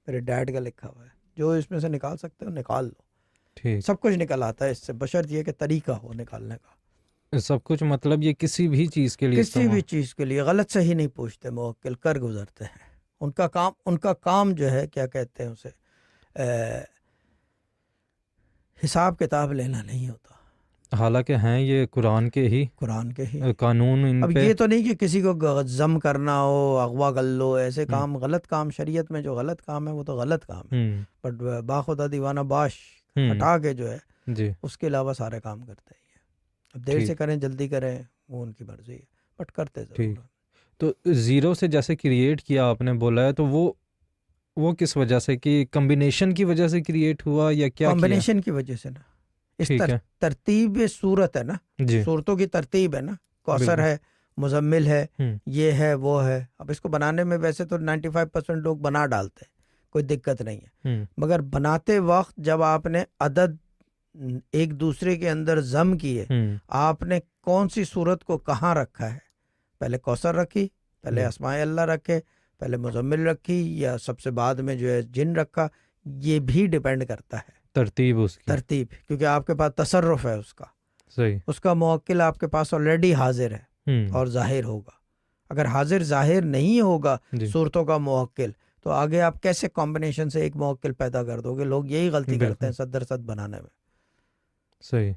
میرے ڈیڈ کا لکھا ہوا ہے، جو اس میں سے نکال سکتے ہو نکال لو، ٹھیک، سب کچھ نکل آتا ہے اس سے، بشرط یہ کہ طریقہ ہو نکالنے کا۔ سب کچھ مطلب یہ کسی بھی چیز کے لیے کسی بھی چیز کے لیے غلط صحیح نہیں پوچھتے موکل، کر گزرتے ہیں۔ ان کا کام جو ہے کیا کہتے ہیں اسے، حساب کتاب لینا نہیں ہوتا، حالانکہ ہیں یہ قرآن کے ہی قرآن کے ہی۔ قانون ان اب پہ۔ یہ تو نہیں کہ کسی کو ضم کرنا ہو، اغوا کر لو، ایسے کام غلط کام، شریعت میں جو غلط کام ہے وہ تو غلط کام ہے، بٹ باخدا دیوانہ باش ہٹا کے جو ہے جی اس کے علاوہ سارے کام کرتے ہی ہیں۔ اب دیر ٹھیک سے کریں جلدی کریں وہ ان کی مرضی ہے، بٹ کرتے ضرور ٹھیک۔ ہیں۔ تو زیرو سے جیسے کریٹ کیا آپ نے بولا ہے، تو وہ کس وجہ سے، کہ کمبینیشن کی وجہ سے کریٹ ہوا یا کیا کیا؟ کمبینیشن کی وجہ سے نا، اس ٹھیک ہے ترتیب صورت ہے نا، جی صورتوں کی ترتیب ہے نا، کوثر بالکل۔ ہے، مزمل ہے، یہ ہے وہ ہے۔ اب اس کو بنانے میں ویسے تو 95% لوگ بنا ڈالتے ہیں، کوئی دقت نہیں ہے، مگر بناتے وقت جب آپ نے عدد ایک دوسرے کے اندر ضم کیے، آپ نے کون سی صورت کو کہاں رکھا ہے، پہلے کوثر رکھی، پہلے اسماء اللہ رکھے، پہلے مزمل رکھی، یا سب سے بعد میں جو ہے جن رکھا، یہ بھی ڈیپینڈ کرتا ہے ترتیب اس کی، ترتیب، کیونکہ آپ کے پاس تصرف ہے اس کا، صحیح، اس کا موکل آپ کے پاس آلریڈی حاضر ہے اور ظاہر ہوگا۔ اگر حاضر ظاہر نہیں ہوگا جی صورتوں کا موکل، تو آگے آپ کیسے کمبینیشن سے ایک موکل پیدا کر دو گے؟ لوگ یہی غلطی کرتے ہیں بالکل صد در صد بنانے میں۔ صحیح۔